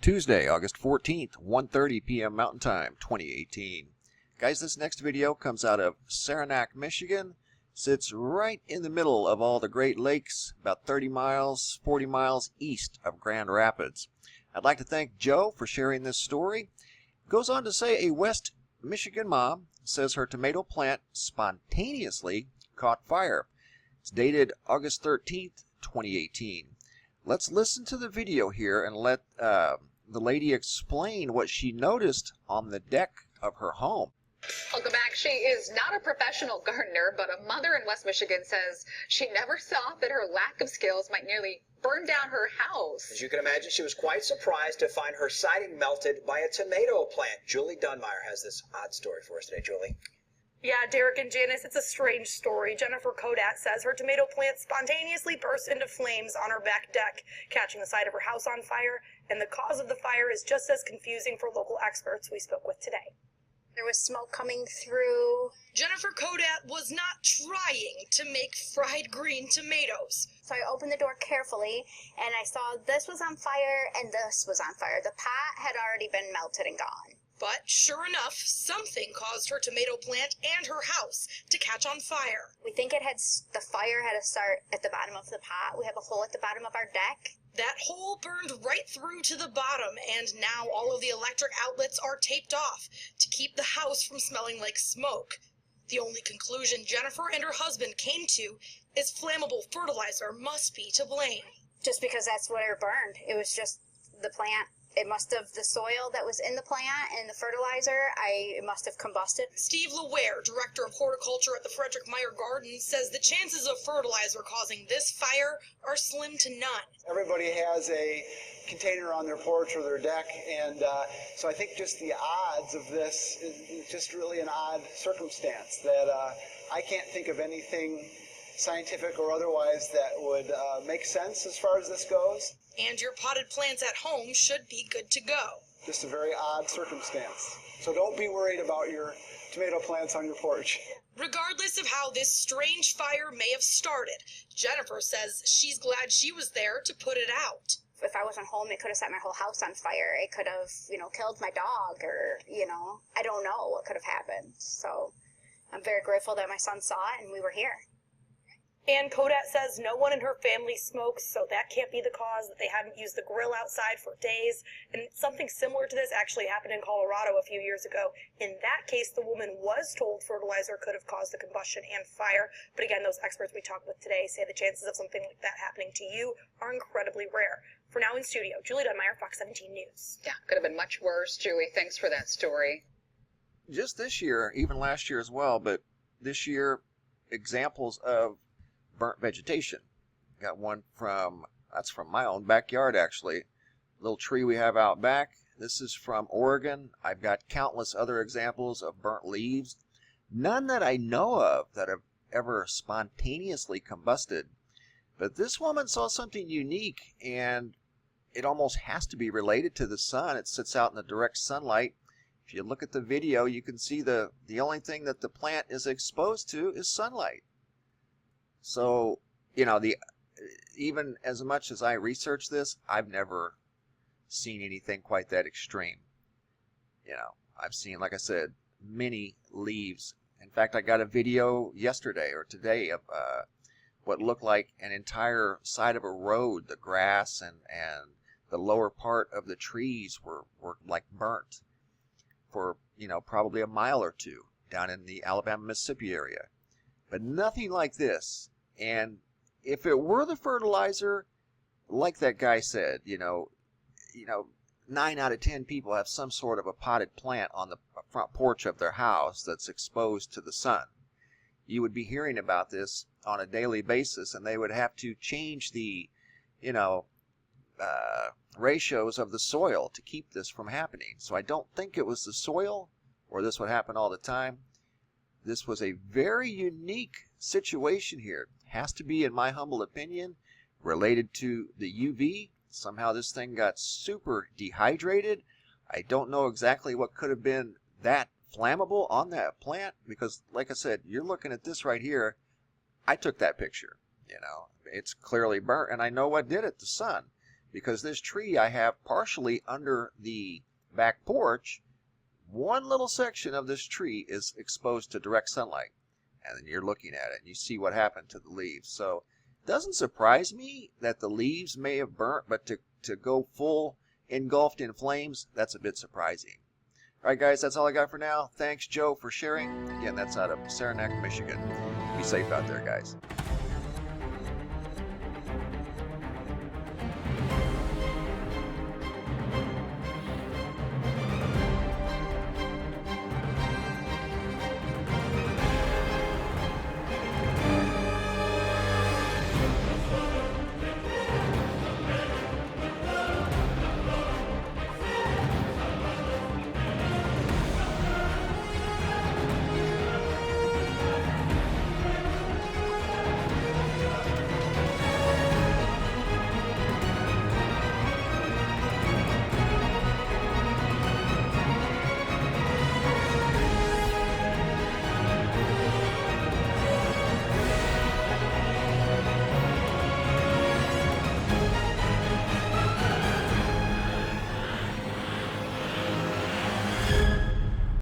Tuesday, August 14th, 1:30 p.m. Mountain Time, 2018. Guys, this next video comes out of Saranac, Michigan. Sits right in the middle of all the Great Lakes, about 30 miles, 40 miles east of Grand Rapids. I'd like to thank Joe for sharing this story. Goes on to say a West Michigan mom says her tomato plant spontaneously caught fire. It's dated August 13th, 2018. Let's listen to the video here and let the lady explain what she noticed on the deck of her home. Welcome back. She is not a professional gardener, but a mother in West Michigan says she never thought that her lack of skills might nearly burn down her house. As you can imagine, she was quite surprised to find her siding melted by a tomato plant. Julie Dunmeyer has this odd story for us today. Julie? Yeah, Derek and Janice, it's a strange story. Jennifer Kodat says her tomato plant spontaneously burst into flames on her back deck, catching the side of her house on fire, and the cause of the fire is just as confusing for local experts we spoke with today. There was smoke coming through. Jennifer Kodat was not trying to make fried green tomatoes. So I opened the door carefully, and I saw this was on fire and this was on fire. The pot had already been melted and gone. But sure enough, something caused her tomato plant and her house to catch on fire. We think the fire had to start at the bottom of the pot. We have a hole at the bottom of our deck. That hole burned right through to the bottom, and now all of the electric outlets are taped off to keep the house from smelling like smoke. The only conclusion Jennifer and her husband came to is flammable fertilizer must be to blame. Just because that's what it burned. It was just the plant. It must have, the soil that was in the plant and the fertilizer, it must have combusted. Steve LeWare, director of horticulture at the Frederick Meyer Garden, says the chances of fertilizer causing this fire are slim to none. Everybody has a container on their porch or their deck, and so I think just the odds of this is just really an odd circumstance that I can't think of anything scientific or otherwise that would make sense as far as this goes. And your potted plants at home should be good to go. Just a very odd circumstance. So don't be worried about your tomato plants on your porch. Regardless of how this strange fire may have started, Jennifer says she's glad she was there to put it out. If I wasn't home, it could have set my whole house on fire. It could have, killed my dog or, I don't know what could have happened. So I'm very grateful that my son saw it and we were here. And Kodat says no one in her family smokes, so that can't be the cause, that they haven't used the grill outside for days. And something similar to this actually happened in Colorado a few years ago. In that case, the woman was told fertilizer could have caused the combustion and fire. But again, those experts we talked with today say the chances of something like that happening to you are incredibly rare. For now in studio, Julie Dunmeyer, Fox 17 News. Yeah, could have been much worse, Julie. Thanks for that story. Just this year, even last year as well, but this year, examples of burnt vegetation. Got one that's from my own backyard actually. Little tree we have out back. This is from Oregon. I've got countless other examples of burnt leaves. None that I know of that have ever spontaneously combusted. But this woman saw something unique, and it almost has to be related to the sun. It sits out in the direct sunlight. If you look at the video, you can see the only thing that the plant is exposed to is sunlight. So, even as much as I research this, I've never seen anything quite that extreme. I've seen, like I said, many leaves. In fact, I got a video yesterday or today of what looked like an entire side of a road. The grass and the lower part of the trees were like burnt for, probably a mile or two down in the Alabama-Mississippi area. But nothing like this. And if it were the fertilizer, like that guy said, 9 out of 10 people have some sort of a potted plant on the front porch of their house that's exposed to the sun. You would be hearing about this on a daily basis, and they would have to change the, ratios of the soil to keep this from happening. So I don't think it was the soil, or this would happen all the time. This was a very unique situation here. Has to be, in my humble opinion, related to the UV. Somehow this thing got super dehydrated. I don't know exactly what could have been that flammable on that plant, because like I said, you're looking at this right here. I took that picture. It's clearly burnt, and I know what did it, the sun. because this tree I have partially under the back porch. One little section of this tree is exposed to direct sunlight, and then you're looking at it and you see what happened to the leaves. So it doesn't surprise me that the leaves may have burnt, but to go full engulfed in flames, that's a bit surprising. All right, guys, that's all I got for now. Thanks, Joe, for sharing. Again, that's out of Saranac, Michigan. Be safe out there, guys.